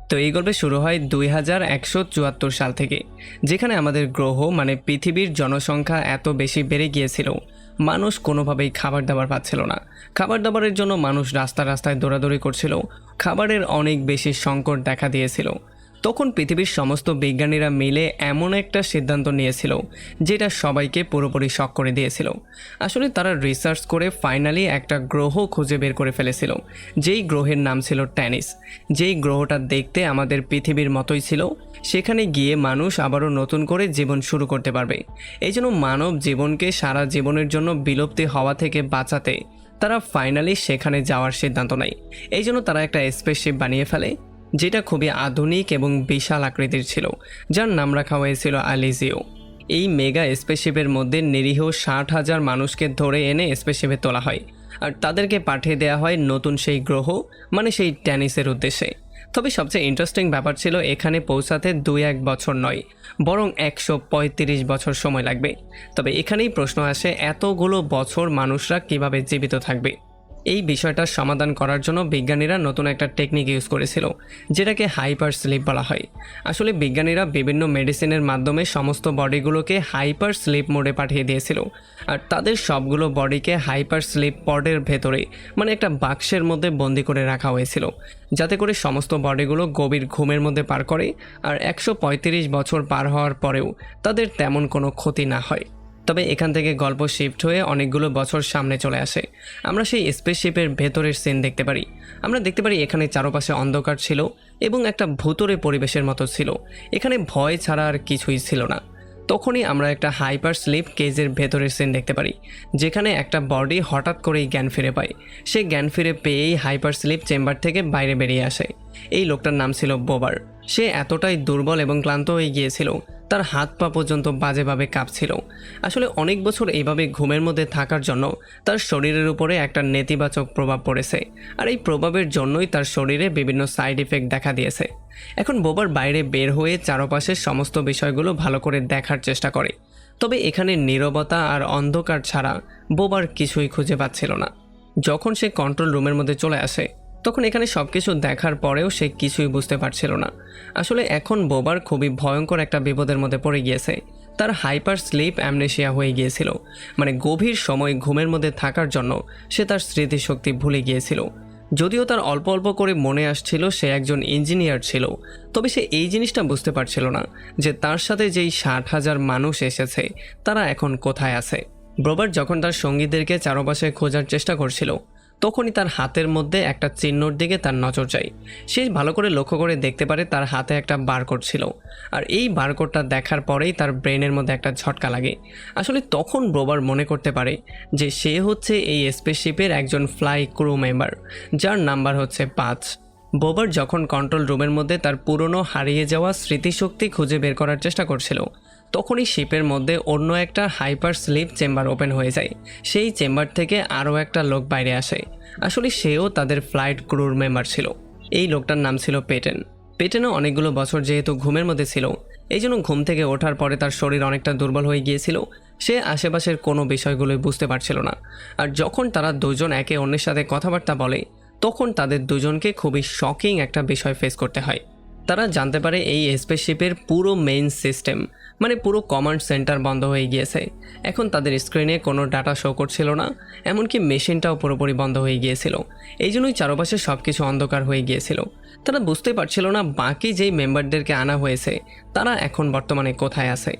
তো এই গল্পে শুরু হয় 2174 সাল থেকে, যেখানে আমাদের গ্রহ মানে পৃথিবীর জনসংখ্যা এত বেশি বেড়ে গিয়েছিল, মানুষ কোনোভাবেই খাবার দাবার পাচ্ছিল না। খাবার দাবারের জন্য মানুষ রাস্তায় রাস্তায় দৌড়াদৌড়ি করছিল, খাবারের অনেক বেশি সংকট দেখা দিয়েছিল। তখন পৃথিবীর সমস্ত বিজ্ঞানীরা মিলে এমন একটা সিদ্ধান্ত নিয়েছিল যেটা সবাইকে পুরোপুরি শক করে দিয়েছিল। আসলে তারা রিসার্চ করে ফাইনালি একটা গ্রহ খুঁজে বের করে ফেলেছিল, যেই গ্রহের নাম ছিল ট্যানিস। যেই গ্রহটা দেখতে আমাদের পৃথিবীর মতোই ছিল, সেখানে গিয়ে মানুষ আবারও নতুন করে জীবন শুরু করতে পারবে। এই জন্য মানব জীবনকে সারা জীবনের জন্য বিলুপ্তি হওয়া থেকে বাঁচাতে তারা ফাইনালি সেখানে যাওয়ার সিদ্ধান্ত নেয়। এই জন্য তারা একটা স্পেসশিপ বানিয়ে ফেলে, যেটা খুবই আধুনিক এবং বিশাল আকৃতির ছিল, যার নাম রাখা হয়েছিল আলিজিও। এই মেগা স্পেসশিপের মধ্যে নিরীহ 60,000 মানুষকে ধরে এনে স্পেসশিপে তোলা হয়, আর তাদেরকে পাঠিয়ে দেওয়া হয় নতুন সেই গ্রহ মানে সেই ট্যানিসের উদ্দেশ্যে। তবে সবচেয়ে ইন্টারেস্টিং ব্যাপার ছিল এখানে পৌঁছাতে 2-1 বছর নয়, বরং 135 বছর সময় লাগবে। তবে এখানেই প্রশ্ন আসে, এতগুলো বছর মানুষরা কিভাবে জীবিত থাকবে? এই বিষয়টার সমাধান করার জন্য বিজ্ঞানীরা নতুন একটা টেকনিক ইউজ করেছিল, যেটাকে হাইপার স্লিপ বলা হয়। আসলে বিজ্ঞানীরা বিভিন্ন মেডিসিনের মাধ্যমে সমস্ত বডিগুলোকে হাইপার স্লিপ মোডে পাঠিয়ে দিয়েছিল, আর তাদের সবগুলো বডিকে হাইপার স্লিপ পডের ভেতরে মানে একটা বাক্সের মধ্যে বন্দি করে রাখা হয়েছিল, যাতে করে সমস্ত বডিগুলো গভীর ঘুমের মধ্যে পার করে, আর 135 বছর পার হওয়ার পরেও তাদের তেমন কোনো ক্ষতি না হয়। তবে এখান থেকে গল্প শিফট হয়ে অনেকগুলো বছর সামনে চলে আসে। আমরা সেই স্পেসশিপের ভেতরের সিন দেখতে পারি। আমরা দেখতে পারি এখানে চারপাশে অন্ধকার ছিল এবং একটা ভুতুরে পরিবেশের মতো ছিল। এখানে ভয় ছাড়া আর কিছুই ছিল না। তখনই আমরা একটা হাইপার স্লিপ কেজের ভেতরের সিন দেখতে পারি, যেখানে একটা বডি হঠাৎ করেই জ্ঞান ফিরে পায়। সে জ্ঞান ফিরে পেয়েই হাইপার স্লিপ চেম্বার থেকে বাইরে বেরিয়ে আসে। এই লোকটার নাম ছিল বোবার। সে এতটাই দুর্বল এবং ক্লান্ত হয়ে গিয়েছিল, তার হাত পা পর্যন্ত বাজেভাবে কাঁপছিল। আসলে অনেক বছর এইভাবে ঘুমের মধ্যে থাকার জন্য তার শরীরের উপরে একটা নেতিবাচক প্রভাব পড়েছে, আর এই প্রভাবের জন্যই তার শরীরে বিভিন্ন সাইড ইফেক্ট দেখা দিয়েছে। এখন বোবার বাইরে বের হয়ে চারপাশের সমস্ত বিষয়গুলো ভালো করে দেখার চেষ্টা করে, তবে এখানে নীরবতা আর অন্ধকার ছাড়া বোবার কিছুই খুঁজে পাচ্ছিল না। যখন সে কন্ট্রোল রুমের মধ্যে চলে আসে, তখন এখানে সবকিছু দেখার পরেও সে কিছুই বুঝতে পারছিল না। আসলে এখন বোবার খুবই ভয়ঙ্কর একটা বিপদের মধ্যে পড়ে গিয়েছে। তার হাইপার স্লিপ অ্যামনেশিয়া হয়ে গিয়েছিল, মানে গভীর সময় ঘুমের মধ্যে থাকার জন্য সে তার স্মৃতিশক্তি ভুলে গিয়েছিল। যদিও তার অল্প অল্প করে মনে আসছিল সে একজন ইঞ্জিনিয়ার ছিল, তবে সে এই জিনিসটা বুঝতে পারছিল না যে তার সাথে যেই 60,000 মানুষ এসেছে তারা এখন কোথায় আছে। বোবার যখন তার সঙ্গীদেরকে চারপাশে খোঁজার চেষ্টা করছিল, তখনই তার হাতের মধ্যে একটা চিহ্নর দিকে তার নজর যায়। সে ভালো করে লক্ষ্য করে দেখতে পারে তার হাতে একটা বারকোড ছিল, আর এই বারকোডটা দেখার পরেই তার ব্রেনের মধ্যে একটা ঝটকা লাগে। আসলে তখন বোবার মনে করতে পারে যে সে হচ্ছে এই স্পেসশিপের একজন ফ্লাই ক্রু মেম্বার, যার নাম্বার হচ্ছে 5। বোবার যখন কন্ট্রোল রুমের মধ্যে তার পুরনো হারিয়ে যাওয়া স্মৃতিশক্তি খুঁজে বের করার চেষ্টা করছিল, তখনই শিপের মধ্যে অন্য একটা হাইপার স্লিপ চেম্বার ওপেন হয়ে যায়। সেই চেম্বার থেকে আরও একটা লোক বাইরে আসে। আসলে সেও তাদের ফ্লাইট ক্রুর মেম্বার ছিল। এই লোকটার নাম ছিল পেটেন। পেটেনও অনেকগুলো বছর যেহেতু ঘুমের মধ্যে ছিল, এই জন্য ঘুম থেকে ওঠার পরে তার শরীর অনেকটা দুর্বল হয়ে গিয়েছিল। সে আশেপাশের কোনো বিষয়গুলোই বুঝতে পারছিল না। আর যখন তারা দুজন একে অন্যের সাথে কথাবার্তা বলে, তখন তাদের দুজনকে খুবই শকিং একটা বিষয় ফেস করতে হয়। তারা জানতে পারে এই স্পেসশিপের পুরো মেইন সিস্টেম মানে পুরো কমান্ড সেন্টার বন্ধ হয়ে গিয়েছে। এখন তাদের স্ক্রিনে কোনো ডাটা শো করছিল না, এমনকি মেশিনটাও পুরোপুরি বন্ধ হয়ে গিয়েছিল। এই জন্যই চারপাশে সব কিছু অন্ধকার হয়ে গিয়েছিল। তারা বুঝতে পারছিল না বাকি যেই মেম্বারদেরকে আনা হয়েছে তারা এখন বর্তমানে কোথায় আছে।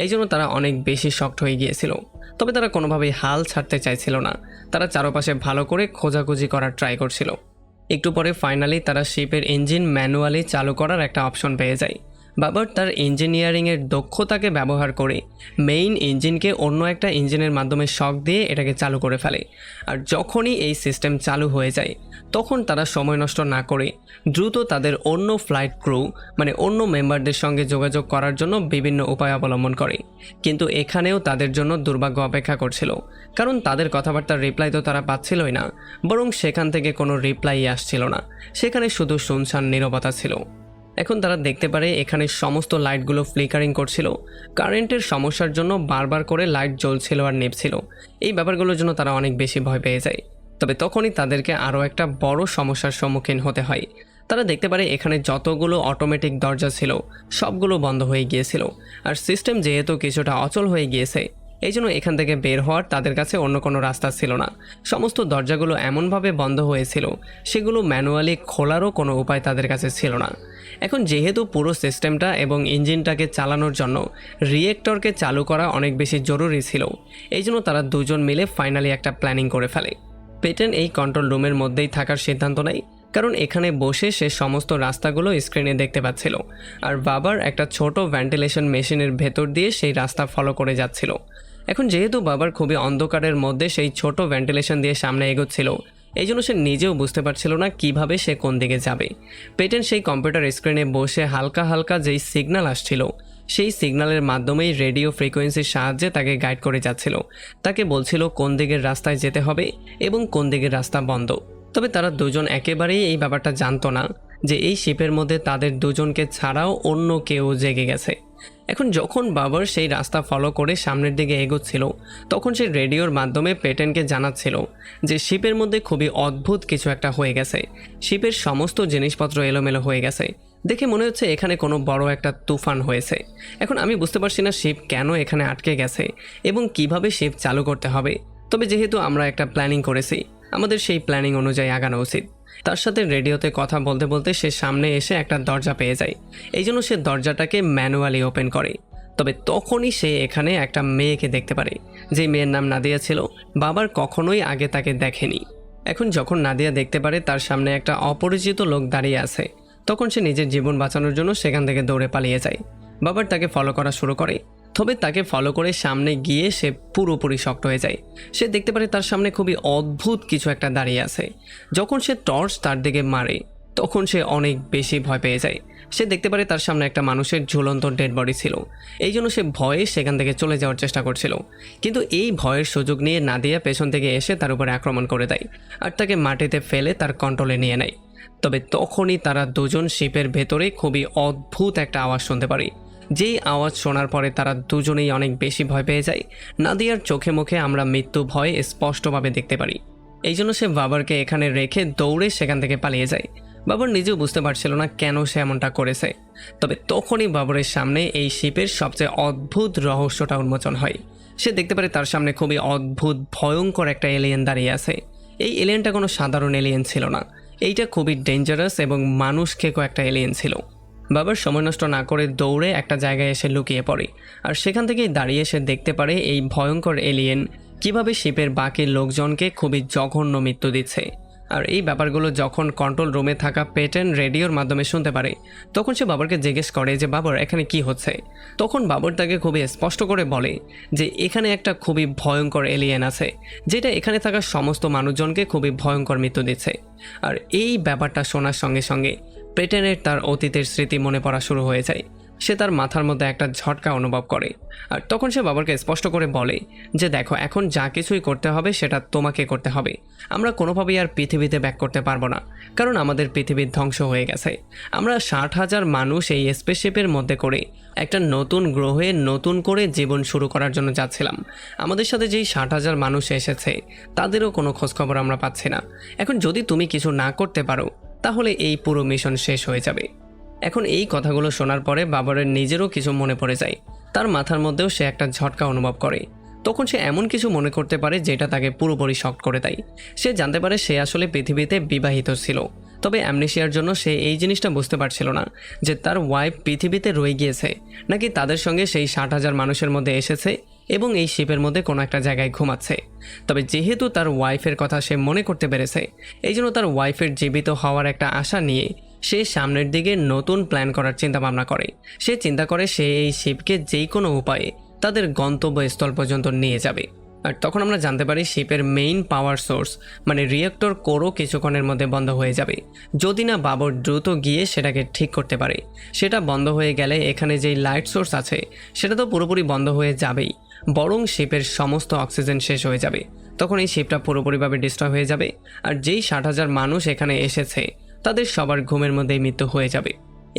এই জন্য তারা অনেক বেশি শকড হয়ে গিয়েছিল। তবে তারা কোনোভাবেই হাল ছাড়তে চাইছিল না। তারা চারপাশে ভালো করে খোঁজাখুঁজি করার ট্রাই করছিল। একটু পরে ফাইনালি তারা শিপের ইঞ্জিন ম্যানুয়ালি চালু করার একটা অপশন পেয়ে যায়। বাবার তার ইঞ্জিনিয়ারিংয়ের দক্ষতাকে ব্যবহার করে মেইন ইঞ্জিনকে অন্য একটা ইঞ্জিনের মাধ্যমে শক দিয়ে এটাকে চালু করে ফেলে। আর যখনই এই সিস্টেম চালু হয়ে যায়, তখন তারা সময় নষ্ট না করে দ্রুত তাদের অন্য ফ্লাইট ক্রু মানে অন্য মেম্বারদের সঙ্গে যোগাযোগ করার জন্য বিভিন্ন উপায় অবলম্বন করে। কিন্তু এখানেও তাদের জন্য দুর্ভাগ্য অপেক্ষা করছিল, কারণ তাদের কথাবার্তার রিপ্লাই তো তারা পাচ্ছিলই না, বরং সেখান থেকে কোনো রিপ্লাই আসছিল না। সেখানে শুধু শুনশান নীরবতা ছিল। এখন তারা দেখতে পারে এখানে সমস্ত লাইটগুলো ফ্লিকারিং করছিল। কারেন্টের সমস্যার জন্য বারবার করে লাইট জ্বলছিল আর নিভছিল। এই ব্যাপারগুলোর জন্য তারা অনেক বেশি ভয় পেয়ে যায়। তবে তখনই তাদেরকে আরও একটা বড় সমস্যার সম্মুখীন হতে হয়। তারা দেখতে পারে এখানে যতগুলো অটোমেটিক দরজা ছিল সবগুলো বন্ধ হয়ে গিয়েছিল। আর সিস্টেম যেহেতু কিছুটা অচল হয়ে গিয়েছে, এই জন্য এখান থেকে বের হওয়ার তাদের কাছে অন্য কোনো রাস্তা ছিল না। সমস্ত দরজাগুলো এমনভাবে বন্ধ হয়েছিল, সেগুলো ম্যানুয়ালি খোলারও কোনো উপায় তাদের কাছে ছিল না। এখন যেহেতু পুরো সিস্টেমটা এবং ইঞ্জিনটাকে চালানোর জন্য রিয়েক্টরকে চালু করা অনেক বেশি জরুরি ছিল, এই জন্য তারা দুজন মিলে ফাইনালি একটা প্ল্যানিং করে ফেলে। পেটেন এই কন্ট্রোল রুমের মধ্যেই থাকার সিদ্ধান্ত নেয়, কারণ এখানে বসে সে সমস্ত রাস্তাগুলো স্ক্রিনে দেখতে পাচ্ছিল। আর বাবার একটা ছোট ভেন্টিলেশন মেশিনের ভেতর দিয়ে সেই রাস্তা ফলো করে যাচ্ছিল। এখন যেহেতু বাবার খুবই অন্ধকারের মধ্যে সেই ছোট ভেন্টিলেশন দিয়ে সামনে এগোচ্ছিল, এই জন্য সে নিজেও বুঝতে পারছিল না কিভাবে সে কোন দিকে যাবে। পেটেন সেই কম্পিউটার স্ক্রিনে বসে হালকা হালকা যেই সিগন্যাল আসছিল, সেই সিগন্যালের মাধ্যমেই রেডিও ফ্রিকোয়েন্সির সাহায্যে তাকে গাইড করে যাচ্ছিল। তাকে বলছিল কোন দিকের রাস্তায় যেতে হবে এবং কোন দিকের রাস্তা বন্ধ। তবে তারা দুজন একেবারেই এই ব্যাপারটা জানতো না যে এই শিপের মধ্যে তাদের দুজনকে ছাড়াও অন্য কেউ জেগে গেছে। এখন যখন বাবার সেই রাস্তা ফলো করে সামনের দিকে এগোচ্ছিল, তখন সে রেডিওর মাধ্যমে পেটেনকে জানাচ্ছিল যে শিপের মধ্যে খুবই অদ্ভুত কিছু একটা হয়ে গেছে। শিপের সমস্ত জিনিসপত্র এলোমেলো হয়ে গেছে, দেখে মনে হচ্ছে এখানে কোনো বড় একটা তুফান হয়েছে। এখন আমি বুঝতে পারছি না শিপ কেন এখানে আটকে গেছে এবং কিভাবে শিপ চালু করতে হবে। তবে যেহেতু আমরা একটা প্ল্যানিং করেছি, আমাদের সেই প্ল্যানিং অনুযায়ী আগানো উচিত। তার সাথে রেডিওতে কথা বলতে বলতে সে সামনে এসে একটা দরজা পেয়ে যায়। এই জন্য সে দরজাটাকে ম্যানুয়ালি ওপেন করে। তবে তখনই সে এখানে একটা মেয়েকে দেখতে পারে, যে মেয়ের নাম নাদিয়া ছিল। বাবার কখনোই আগে তাকে দেখেনি। এখন যখন নাদিয়া দেখতে পারে তার সামনে একটা অপরিচিত লোক দাঁড়িয়ে আছে, তখন সে নিজের জীবন বাঁচানোর জন্য সেখান থেকে দৌড়ে পালিয়ে যায়। বাবার তাকে ফলো করা শুরু করে। তবে তাকে ফলো করে সামনে গিয়ে সে পুরোপুরি শক্ট হয়ে যায়। সে দেখতে পারে তার সামনে খুবই অদ্ভুত কিছু একটা দাঁড়িয়ে আছে। যখন সে টর্চ তার দিকে মারে, তখন সে অনেক বেশি ভয় পেয়ে যায়। সে দেখতে পারে তার সামনে একটা মানুষের ঝুলন্ত ডেড বডি ছিল। এই জন্য সে ভয়ে সেখান থেকে চলে যাওয়ার চেষ্টা করছিল, কিন্তু এই ভয়ের সুযোগ নিয়ে নাদিয়া পেছন থেকে এসে তার উপরে আক্রমণ করে দেয় আর তাকে মাটিতে ফেলে তার কন্ট্রোলে নিয়ে নেয়। তবে তখনই তারা দুজন শিপের ভেতরে খুবই অদ্ভুত একটা আওয়াজ শুনতে পারে। যেই আওয়াজ শোনার পরে তারা দুজনেই অনেক বেশি ভয় পেয়ে যায়। নাদিয়ার চোখে মুখে আমরা মৃত্যু ভয় স্পষ্টভাবে দেখতে পারি। এই জন্য সে বাবারকে এখানে রেখে দৌড়ে সেখান থেকে পালিয়ে যায়। বাবর নিজেও বুঝতে পারছিল না কেন সে এমনটা করেছে। তবে তখনই বাবরের সামনে এই শিপের সবচেয়ে অদ্ভুত রহস্যটা উন্মোচন হয়। সে দেখতে পারে তার সামনে খুবই অদ্ভুত ভয়ঙ্কর একটা এলিয়েন দাঁড়িয়ে আছে। এই এলিয়েনটা কোনো সাধারণ এলিয়েন ছিল না, এইটা খুবই ডেঞ্জারাস এবং মানুষ খেকো একটা এলিয়েন ছিল। বাবার সময় নষ্ট না করে দৌড়ে একটা জায়গায় এসে লুকিয়ে পড়ে, আর সেখান থেকেই দাঁড়িয়ে সে দেখতে পারে এই ভয়ঙ্কর এলিয়েন কিভাবে শিপের বাকি লোকজনকে খুবই জঘন্য মৃত্যু দিচ্ছে। আর এই ব্যাপারগুলো যখন কন্ট্রোল রুমে থাকা পেটেন রেডিওর মাধ্যমে শুনতে পারে, তখন সে বাবরকে জিজ্ঞেস করে যে বাবর এখানে কি হচ্ছে। তখন বাবর তাকে খুবই স্পষ্ট করে বলে যে এখানে একটা খুবই ভয়ঙ্কর এলিয়েন আছে, যেটা এখানে থাকা সমস্ত মানুষজনকে খুবই ভয়ঙ্কর মৃত্যু দিচ্ছে। আর এই ব্যাপারটা শোনার সঙ্গে সঙ্গে পেটেনের তার অতীতের স্মৃতি মনে পড়া শুরু হয়ে যায়। সে তার মাথার মধ্যে একটা ঝটকা অনুভব করে, আর তখন সে বাবাকে স্পষ্ট করে বলে যে দেখো, এখন যা কিছুই করতে হবে সেটা তোমাকে করতে হবে। আমরা কোনোভাবেই আর পৃথিবীতে ব্যাক করতে পারবো না, কারণ আমাদের পৃথিবীর ধ্বংস হয়ে গেছে। আমরা 60,000 মানুষ এই স্পেসশিপের মধ্যে করে একটা নতুন গ্রহে নতুন করে জীবন শুরু করার জন্য যাচ্ছিলাম। আমাদের সাথে যেই 60,000 মানুষ এসেছে তাদেরও কোনো খোঁজখবর আমরা পাচ্ছি না। এখন যদি তুমি কিছু না করতে পারো, তাহলে এই পুরো মিশন শেষ হয়ে যাবে। এখন এই কথাগুলো শোনার পরে বাবরের নিজেরও কিছু মনে পড়ে যায়। তার মাথার মধ্যেও সে একটা ঝটকা অনুভব করে। তখন সে এমন কিছু মনে করতে পারে যেটা তাকে পুরোপুরি শক্ট করে দেয়। সে জানতে পারে সে আসলে পৃথিবীতে বিবাহিত ছিল, তবে অ্যামনেশিয়ার জন্য সে এই জিনিসটা বুঝতে পারছিল না যে তার ওয়াইফ পৃথিবীতে রয়ে গিয়েছে নাকি তাদের সঙ্গে সেই 60,000 মানুষের মধ্যে এসেছে এবং এই শিপের মধ্যে কোনো একটা জায়গায় ঘুমাচ্ছে। তবে যেহেতু তার ওয়াইফের কথা সে মনে করতে পেরেছে, এই জন্য তার ওয়াইফের জীবিত হওয়ার একটা আশা নিয়ে সে সামনের দিকে নতুন প্ল্যান করার চিন্তা ভাবনা করে। সে চিন্তা করে সে এই শিপকে যেই কোনো উপায়ে তাদের গন্তব্যস্থল পর্যন্ত নিয়ে যাবে। আর তখন আমরা জানতে পারি শিপের মেইন পাওয়ার সোর্স মানে রিয়েক্টর কোরও কিছুক্ষণের মধ্যে বন্ধ হয়ে যাবে, যদি না বাবর দ্রুত গিয়ে সেটাকে ঠিক করতে পারে। সেটা বন্ধ হয়ে গেলে এখানে যেই লাইট সোর্স আছে সেটা তো পুরোপুরি বন্ধ হয়ে যাবেই, বরং শিপের সমস্ত অক্সিজেন শেষ হয়ে যাবে। তখন এই শিপটা পুরোপুরিভাবে ডিস্ট্রয় হয়ে যাবে, আর যেই 60,000 মানুষ এখানে এসেছে তাদের সবার ঘুমের মধ্যেই মৃত্যু হয়ে যাবে।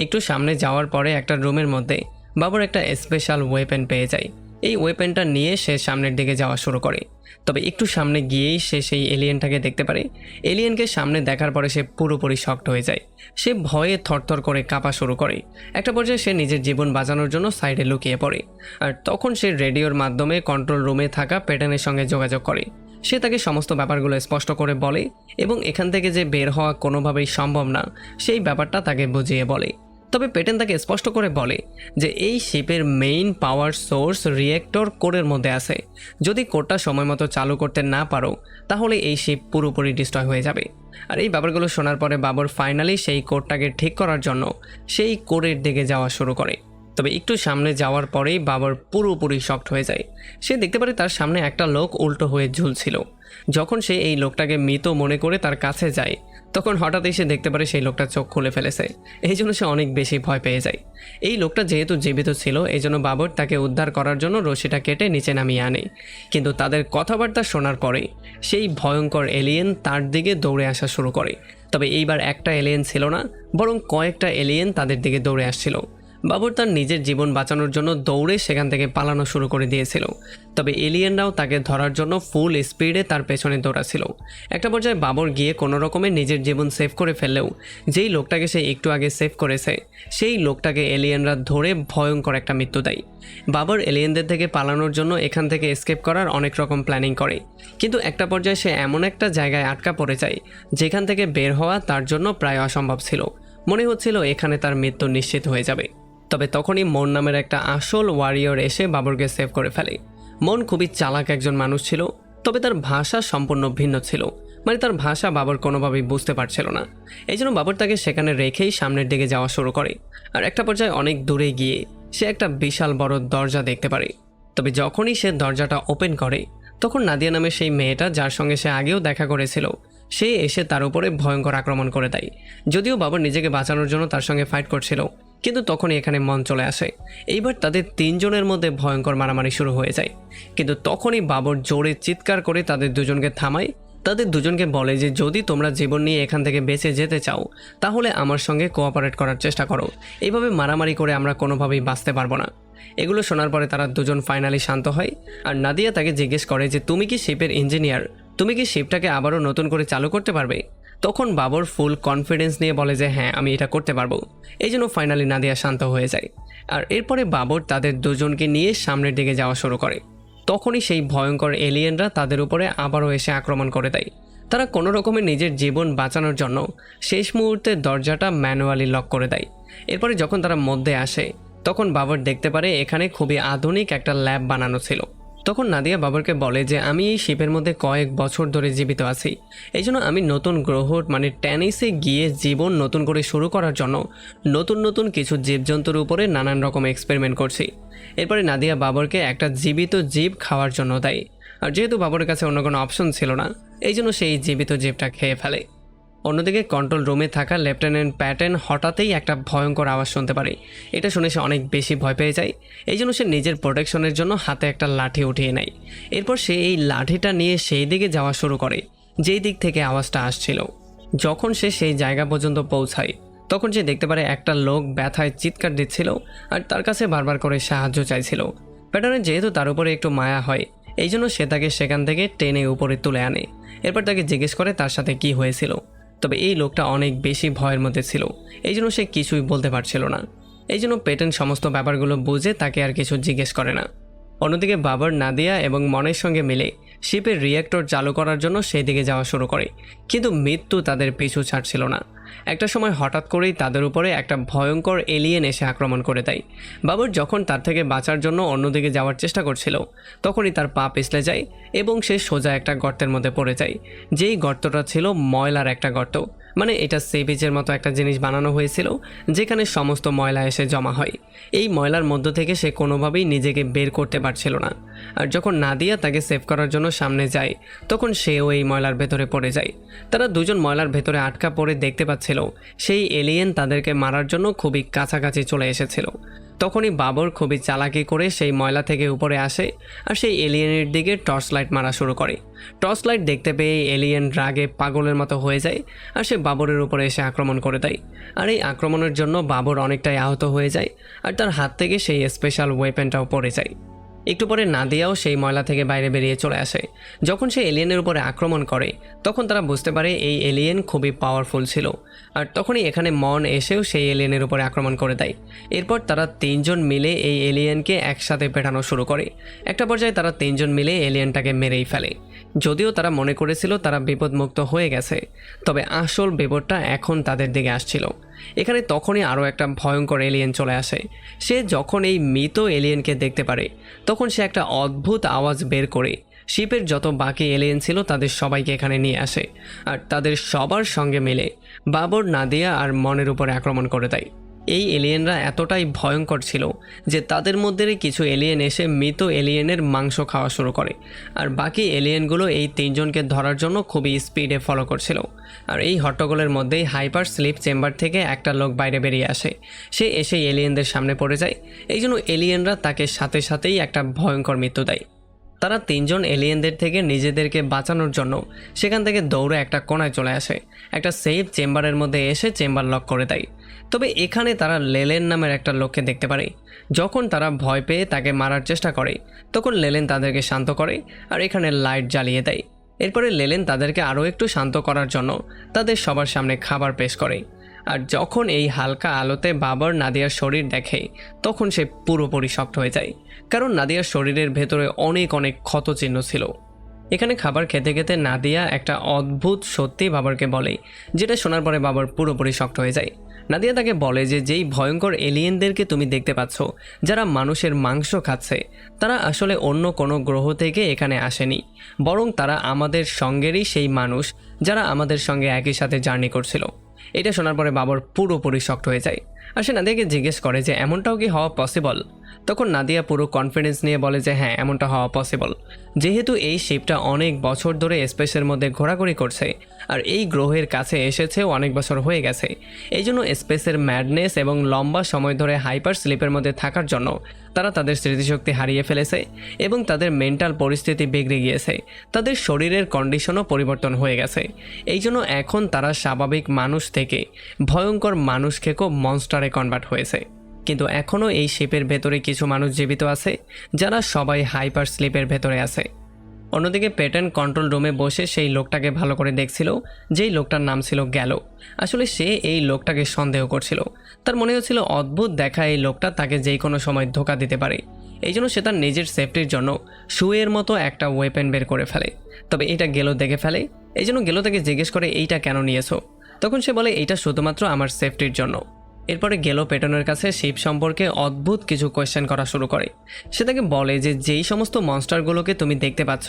একটু সামনে যাওয়ার পরে একটা রুমের মধ্যে বাবর একটা স্পেশাল ওয়েপেন পেয়ে যায়, এই ওয়েপেনটা নিয়ে সে সামনের দিকে যাওয়া শুরু করে। তবে একটু সামনে গিয়েই সে সেই এলিয়েনটাকে দেখতে পারে। এলিয়েনকে সামনে দেখার পরে সে পুরোপুরি শকড হয়ে যায়। সে ভয়ে থরথর করে কাঁপা শুরু করে। একটা পর্যায়ে সে নিজের জীবন বাঁচানোর জন্য সাইডে লুকিয়ে পড়ে। আর তখন সে রেডিওর মাধ্যমে কন্ট্রোল রুমে থাকা প্যাটার্নের সঙ্গে যোগাযোগ করে। সে তাকে সমস্ত ব্যাপারগুলো স্পষ্ট করে বলে এবং এখান থেকে যে বের হওয়া কোনোভাবেই সম্ভব না সেই ব্যাপারটা তাকে বুঝিয়ে বলে। তবে পেটেন তাকে স্পষ্ট করে বলে যে এই শিপের মেইন পাওয়ার সোর্স রিয়েক্টর কোরের মধ্যে আছে। যদি কোরটা সময় মতো চালু করতে না পারো তাহলে এই শিপ পুরোপুরি ডিস্ট্রয় হয়ে যাবে। আর এই ব্যাপারগুলো শোনার পরে বাবর ফাইনালি সেই কোরটাকে ঠিক করার জন্য সেই কোরের দিকে যাওয়া শুরু করে। তবে একটু সামনে যাওয়ার পরেই বাবর পুরোপুরি শকড হয়ে যায়। সে দেখতে পারে তার সামনে একটা লোক উল্টো হয়ে ঝুলছিল। যখন সে এই লোকটাকে মৃত মনে করে তার কাছে যায় তখন হঠাৎই সে দেখতে পারে সেই লোকটা চোখ খুলে ফেলেছে। এই জন্য সে অনেক বেশি ভয় পেয়ে যায়। এই লোকটা যেহেতু জীবিত ছিল এই জন্য বাবর তাকে উদ্ধার করার জন্য রশিটা কেটে নিচে নামিয়ে আনে। কিন্তু তাদের কথাবার্তা শোনার পরে সেই ভয়ঙ্কর এলিয়েন তার দিকে দৌড়ে আসা শুরু করে। তবে এইবার একটা এলিয়েন ছিল না, বরং কয়েকটা এলিয়েন তাদের দিকে দৌড়ে আসছিল। বাবর তার নিজের জীবন বাঁচানোর জন্য দৌড়ে সেখান থেকে পালানো শুরু করে দিয়েছিল। তবে এলিয়েনরাও তাকে ধরার জন্য ফুল স্পিডে তার পেছনে দৌড়াচ্ছিল। একটা পর্যায়ে বাবর গিয়ে কোনো রকমে নিজের জীবন সেভ করে ফেললেও যেই লোকটাকে সে একটু আগে সেভ করেছে সেই লোকটাকে এলিয়েনরা ধরে ভয়ঙ্কর একটা মৃত্যু দেয়। বাবর এলিয়েনদের থেকে পালানোর জন্য এখান থেকে এসকেপ করার অনেক রকম প্ল্যানিং করে, কিন্তু একটা পর্যায়ে সে এমন একটা জায়গায় আটকা পড়ে যায় যেখান থেকে বের হওয়া তার জন্য প্রায় অসম্ভব ছিল। মনে হচ্ছিল এখানে তার মৃত্যু নিশ্চিত হয়ে যাবে। তবে তখনই মন নামের একটা আসল ওয়ারিয়র এসে বাবরকে সেভ করে ফেলে। মন খুবই চালাক একজন মানুষ ছিল, তবে তার ভাষা সম্পূর্ণ ভিন্ন ছিল। মানে তার ভাষা বাবর কোনোভাবেই বুঝতে পারছিল না। এই জন্য বাবর তাকে সেখানে রেখেই সামনের দিকে যাওয়া শুরু করে। আর একটা পর্যায়ে অনেক দূরে গিয়ে সে একটা বিশাল বড় দরজা দেখতে পারে। তবে যখনই সে দরজাটা ওপেন করে তখন নাদিয়া নামে সেই মেয়েটা যার সঙ্গে সে আগেও দেখা করেছিল সে এসে তার উপরে ভয়ঙ্কর আক্রমণ করে দেয়। যদিও বাবর নিজেকে বাঁচানোর জন্য তার সঙ্গে ফাইট করছিল, কিন্তু তখনই এখানে মন চলে আসে। এইবার তাদের তিনজনের মধ্যে ভয়ঙ্কর মারামারি শুরু হয়ে যায়। কিন্তু তখনই বাবর জোরে চিৎকার করে তাদের দুজনকে থামায়। তাদের দুজনকে বলে যে যদি তোমরা জীবন নিয়ে এখান থেকে বেঁচে যেতে চাও তাহলে আমার সঙ্গে কোঅপারেট করার চেষ্টা করো। এইভাবে মারামারি করে আমরা কোনোভাবেই বাঁচতে পারবো না। এগুলো শোনার পরে তারা দুজন ফাইনালি শান্ত হয়। আর নাদিয়া তাকে জিজ্ঞেস করে যে তুমি কি শিপের ইঞ্জিনিয়ার, তুমি কি শিপটাকে আবারও নতুন করে চালু করতে পারবে? তখন বাবর ফুল কনফিডেন্স নিয়ে বলে যে হ্যাঁ আমি এটা করতে পারবো। এই জন্য ফাইনালি নাদিয়া শান্ত হয়ে যায়। আর এরপরে বাবর তাদের দুজনকে নিয়ে সামনের দিকে যাওয়া শুরু করে। তখনই সেই ভয়ঙ্কর এলিয়েনরা তাদের উপরে আবারও এসে আক্রমণ করে দেয়। তারা কোনো রকমের নিজের জীবন বাঁচানোর জন্য শেষ মুহূর্তে দরজাটা ম্যানুয়ালি লক করে দেয়। এরপরে যখন তারা মধ্যে আসে তখন বাবর দেখতে পারে এখানে খুবই আধুনিক একটা ল্যাব বানানো ছিল। তখন নাদিয়া বাবরকে বলে যে আমি এই শিপের মধ্যে কয়েক বছর ধরে জীবিত আছি, এই জন্য আমি নতুন গ্রহ মানে ট্যানিসে গিয়ে জীবন নতুন করে শুরু করার জন্য নতুন নতুন কিছু জীবজন্তুর উপরে নানান রকম এক্সপেরিমেন্ট করছি। এরপরে নাদিয়া বাবরকে একটা জীবিত জীব খাওয়ার জন্য দেয়। আর যেহেতু বাবরের কাছে অন্য কোনো অপশন ছিল না এই জন্য সেই জীবিত জীবটা খেয়ে ফেলে। অন্যদিকে কন্ট্রোল রুমে থাকা লেফটেন্যান্ট প্যাটেন হঠাৎই একটা ভয়ঙ্কর আওয়াজ শুনতে পারে। এটা শুনে সে অনেক বেশি ভয় পেয়ে যায়। এই জন্য সে নিজের প্রোটেকশনের জন্য হাতে একটা লাঠি উঠিয়ে নেয়। এরপর সে এই লাঠিটা নিয়ে সেই দিকে যাওয়া শুরু করে যেই দিক থেকে আওয়াজটা আসছিল। যখন সে সেই জায়গা পর্যন্ত পৌঁছায় তখন সে দেখতে পারে একটা লোক ব্যথায় চিৎকার দিচ্ছিল আর তার কাছে বারবার করে সাহায্য চাইছিল। প্যাটেনের যেহেতু তার উপরে একটু মায়া হয় এই জন্য সে তাকে সেখান থেকে টেনে উপরে তুলে আনে। এরপর তাকে জিজ্ঞেস করে তার সাথে কি হয়েছিল। তবে এই লোকটা অনেক বেশি ভয়ের মধ্যে ছিল, এই জন্য সে কিছুই বলতে পারছিল না। এই জন্য পেটেন সমস্ত ব্যাপারগুলো বুঝে তাকে আর কিছু জিজ্ঞেস করে না। অন্যদিকে বাবর নাদিয়া এবং মনের সঙ্গে মিলে শিপের রিয়েক্টর চালু করার জন্য সেই দিকে যাওয়া শুরু করে, কিন্তু মৃত্যু তাদের পিছু ছাড়ছিল না। একটা সময় হঠাৎ করেই তাদের উপরে একটা ভয়ঙ্কর এলিয়েন এসে আক্রমণ করে দেয়। বাবর যখন তার থেকে বাঁচার জন্য অন্যদিকে যাওয়ার চেষ্টা করছিল তখনই তার পা পিছলে যায় এবং সে সোজা একটা গর্তের মধ্যে পড়ে যায়। যেই গর্তটা ছিল ময়লার একটা গর্ত, মানে এটা সি বিচের মতো একটা জিনিস বানানো হয়েছিল যেখানে সমস্ত ময়লা এসে জমা হয়। এই ময়লার মধ্য থেকে সে কোনোভাবেই নিজেকে বের করতে পারছিল না। আর যখন নাদিয়া তাকে সেভ করার জন্য সামনে যায় তখন সেও এই ময়লার ভেতরে পড়ে যায়। তারা দুজন ময়লার ভেতরে আটকা পড়ে দেখতে পাচ্ছিল সেই এলিয়েন তাদেরকে মারার জন্য খুবই কাছাকাছি চলে এসেছিল। তখনই বাবর খুবই চালাকি করে সেই ময়লা থেকে উপরে আসে আর সেই এলিয়েনের দিকে টর্চ লাইট মারা শুরু করে। টর্চ লাইট দেখতে পেয়ে এলিয়েন রাগে পাগলের মতো হয়ে যায় আর সে বাবরের উপরে এসে আক্রমণ করে দেয়। আর এই আক্রমণের জন্য বাবর অনেকটাই আহত হয়ে যায় আর তার হাত থেকে সেই স্পেশাল ওয়েপেনটাও পড়ে যায়। একটু পরে নাদিয়াও সেই ময়লা থেকে বাইরে বেরিয়ে চলে আসে। যখন সে এলিয়েনের উপরে আক্রমণ করে তখন তারা বুঝতে পারে এই এলিয়েন খুবই পাওয়ারফুল ছিল। আর তখনই এখানে মন এসেও সেই এলিয়েনের উপরে আক্রমণ করে দেয়। এরপর তারা তিনজন মিলে এই এলিয়েনকে একসাথে পেটানো শুরু করে। একটা পর্যায়ে তারা তিনজন মিলে এলিয়েনটাকে মেরেই ফেলে। যদিও তারা মনে করেছিল তারা বিপদমুক্ত হয়ে গেছে, তবে আসল বিপদটা এখন তাদের দিকে আসছিল। এখানে তখনই আরও একটা ভয়ঙ্কর এলিয়েন চলে আসে। সে যখন এই মৃত এলিয়েনকে দেখতে পারে তখন সে একটা অদ্ভুত আওয়াজ বের করে শিপের যত বাকি এলিয়েন ছিল তাদের সবাইকে এখানে নিয়ে আসে। আর তাদের সবার সঙ্গে মিলে বাবর, নাদিয়া আর মনের উপরে আক্রমণ করে দেয়। এই এলিয়েনরা এতটাই ভয়ঙ্কর ছিল যে তাদের মধ্যে কিছু এলিয়েন এসে মৃত এলিয়েনের মাংস খাওয়া শুরু করে। আর বাকি এলিয়েনগুলো এই তিনজনকে ধরার জন্য খুবই স্পিডে ফলো করছিল। আর এই হট্টগোলের মধ্যেই হাইপার স্লিপ চেম্বার থেকে একটা লোক বাইরে বেরিয়ে আসে। সে এসে এলিয়েনদের সামনে পড়ে যায়। এই জন্য এলিয়েনরা তাকে সাথে সাথেই একটা ভয়ঙ্কর মৃত্যু দেয়। তারা তিনজন এলিয়েনদের থেকে নিজেদেরকে বাঁচানোর জন্য সেখান থেকে দৌড়ে একটা কোণায় চলে আসে। একটা সেফ চেম্বারের মধ্যে এসে চেম্বার লক করে দেয়। তবে এখানে তারা লেলেন নামের একটা লোককে দেখতে পারে। যখন তারা ভয় পেয়ে তাকে মারার চেষ্টা করে তখন লেলেন তাদেরকে শান্ত করে আর এখানে লাইট জ্বালিয়ে দেয়। এরপরে লেলেন তাদেরকে আরও একটু শান্ত করার জন্য তাদের সবার সামনে খাবার পেশ করে। আর যখন এই হালকা আলোতে বাবর নাদিয়ার শরীর দেখে তখন সে পুরোপুরি শক্ট হয়ে যায়, কারণ নাদিয়ার শরীরের ভেতরে অনেক অনেক ক্ষতচিহ্ন ছিল। এখানে খাবার খেতে খেতে নাদিয়া একটা অদ্ভুত সত্যি বাবরকে বলে, যেটা শোনার পরে বাবর পুরোপুরি শক্ট হয়ে যায়। নাদিয়া তাকে বলে যে যেই ভয়ঙ্কর এলিয়েনদেরকে তুমি দেখতে পাচ্ছ যারা মানুষের মাংস খাচ্ছে, তারা আসলে অন্য কোনো গ্রহ থেকে এখানে আসেনি, বরং তারা আমাদের সঙ্গেরই সেই মানুষ যারা আমাদের সঙ্গে একই সাথে জার্নি করছিল। এটা শোনার পরে বাবর পুরোপুরি শক্ট হয়ে যায়। আর সে নাদিয়াকে জিজ্ঞেস করে যে এমনটাও কি হওয়া পসিবল। তখন নাদিয়া পুরো কনফিডেন্স নিয়ে বলে যে হ্যাঁ, এমনটা হওয়া পসিবল। যেহেতু এই শিপটা অনেক বছর ধরে স্পেসের মধ্যে ঘোরাঘুরি করছে আর এই গ্রহের কাছে এসেছেও অনেক বছর হয়ে গেছে, এই জন্য স্পেসের ম্যাডনেস এবং লম্বা সময় ধরে হাইপার স্লিপের মধ্যে থাকার জন্য তারা তাদের স্মৃতিশক্তি হারিয়ে ফেলেছে এবং তাদের মেন্টাল পরিস্থিতি বিগড়ে গিয়েছে, তাদের শরীরের কন্ডিশনও পরিবর্তন হয়ে গেছে। এই জন্য এখন তারা স্বাভাবিক মানুষ থেকে ভয়ঙ্কর মানুষ খেকো মনস্টারে কনভার্ট হয়েছে। কিন্তু এখনও এই শিপের ভেতরে কিছু মানুষ জীবিত আছে যারা সবাই হাইপার স্লিপের ভেতরে আছে। অন্যদিকে পেটেন কন্ট্রোল রুমে বসে সেই লোকটাকে ভালো করে দেখছিল, যেই লোকটার নাম ছিল গ্যালো। আসলে সে এই লোকটাকে সন্দেহ করছিল। তার মনে হচ্ছিল অদ্ভুত দেখা এই লোকটা তাকে যেই কোনো সময় ধোঁকা দিতে পারে। এই জন্য সে তার নিজের সেফটির জন্য শুয়ের মতো একটা ওয়েপেন বের করে ফেলে। তবে এটা গেলো দেখে ফেলে। এই জন্য গেলো তাকে জিজ্ঞেস করে এইটা কেন নিয়েছো। তখন সে বলে এইটা শুধুমাত্র আমার সেফটির জন্য। এরপরে গেলো পেটনের কাছে শিপ সম্পর্কে অদ্ভুত কিছু কোয়েশ্চেন করা শুরু করে। সে তাকে বলে যে যেই সমস্ত মনস্টারগুলোকে তুমি দেখতে পাচ্ছ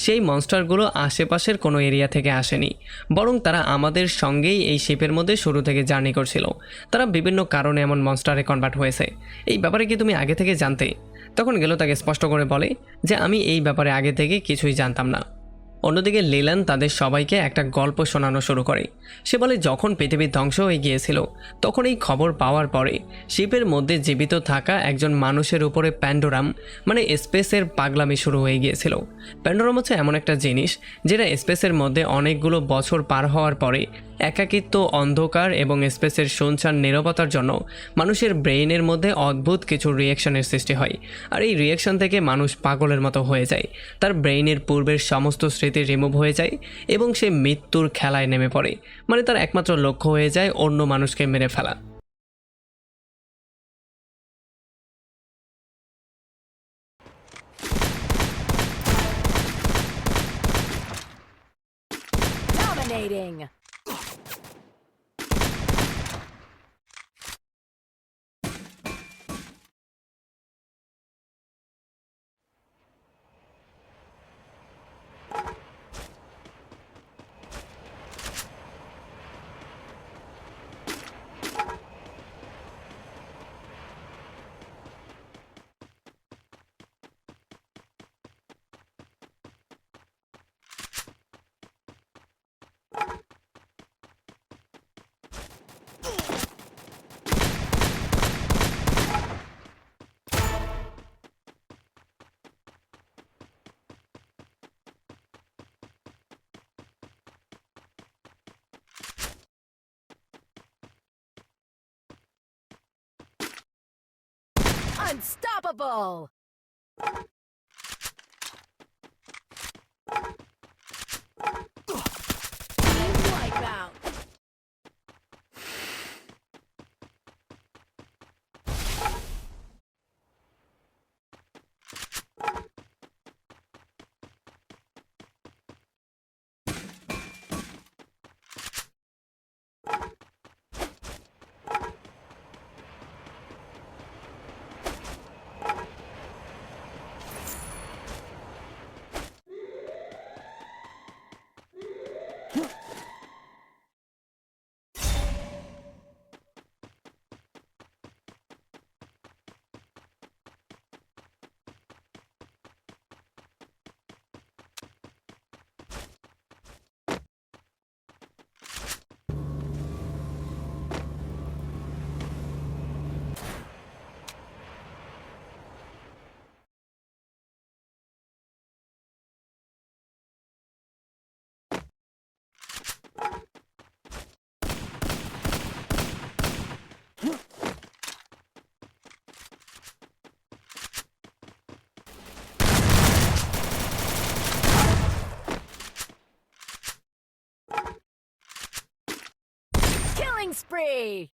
সেই মনস্টারগুলো আশেপাশের কোনো এরিয়া থেকে আসেনি, বরং তারা আমাদের সঙ্গেই এই শিপের মধ্যে শুরু থেকে জার্নি করছিল। তারা বিভিন্ন কারণে এমন মনস্টারে কনভার্ট হয়েছে। এই ব্যাপারে কি তুমি আগে থেকে জানতে? তখন গেলো তাকে স্পষ্ট করে বলে যে আমি এই ব্যাপারে আগে থেকে কিছুই জানতাম না। অন্যদিকে লেলান তাদের সবাইকে একটা গল্প শোনানো শুরু করে। সে বলে যখন পৃথিবী ধ্বংস হয়ে গিয়েছিল তখন এই খবর পাওয়ার পরে শিপের মধ্যে জীবিত থাকা একজন মানুষের উপরে প্যান্ডোরাম মানে স্পেসের পাগলামি শুরু হয়ে গিয়েছিল। প্যান্ডোরাম হচ্ছে এমন একটা জিনিস যেটা স্পেসের মধ্যে অনেকগুলো বছর পার হওয়ার পরে একাকিত্ব, অন্ধকার এবং স্পেসের শুনশান নীরবতার জন্য মানুষের ব্রেইনের মধ্যে অদ্ভুত কিছু রিয়াকশনের সৃষ্টি হয়। আর এই রিয়াকশন থেকে মানুষ পাগলের মতো হয়ে যায়। তার ব্রেইনের পূর্বের সমস্ত স্মৃতি রিমুভ হয়ে যায় এবং সে মৃত্যুর খেলায় নেমে পড়ে। মানে তার একমাত্র লক্ষ্য হয়ে যায় অন্য মানুষকে মেরে ফেলা। Dominating. Unstoppable! Killing spree!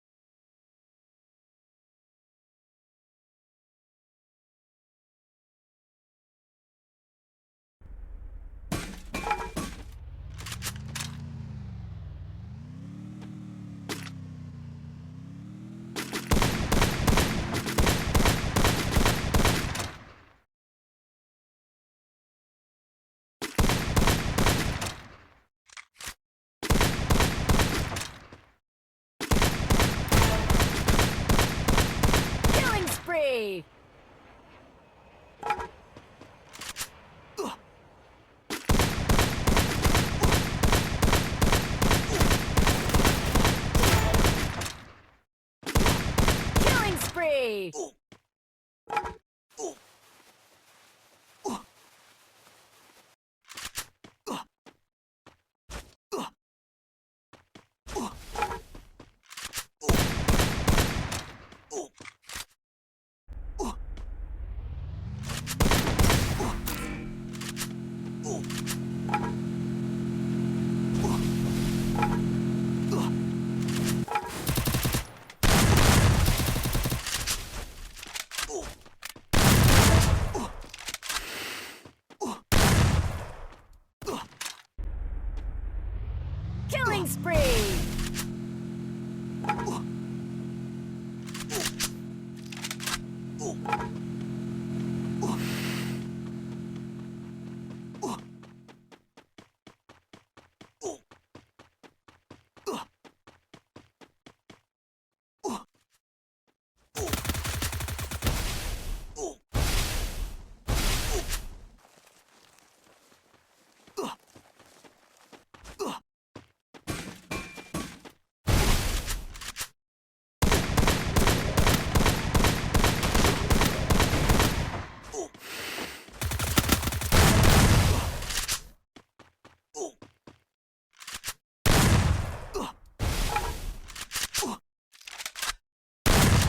Killing spree! Killing spree!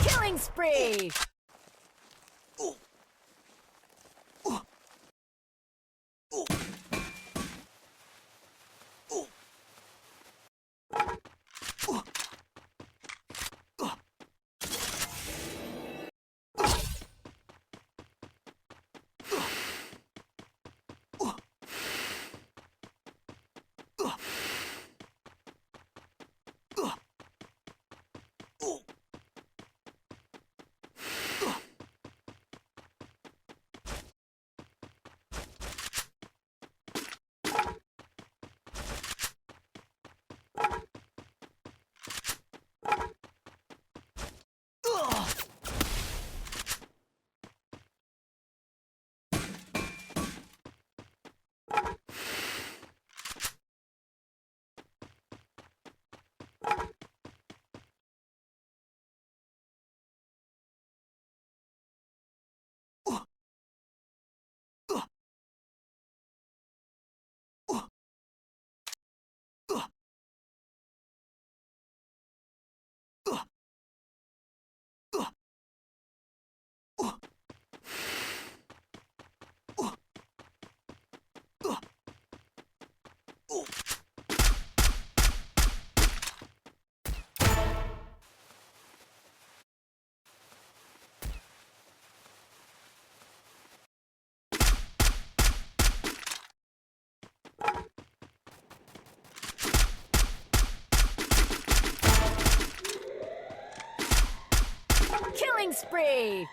Killing spree! Killing spree! Killing spree!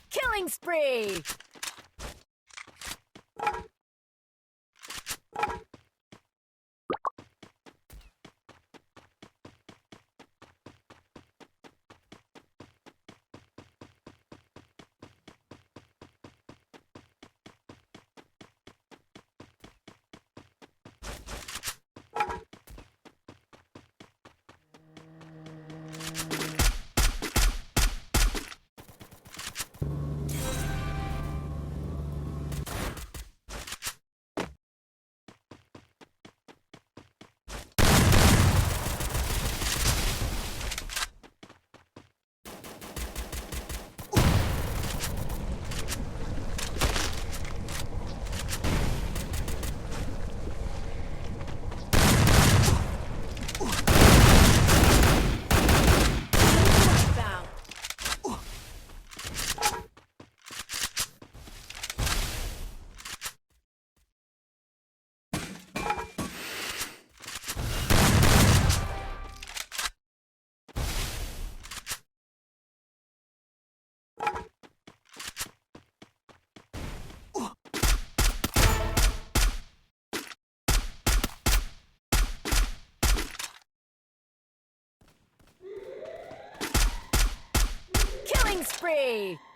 Killing spree! Killing spree!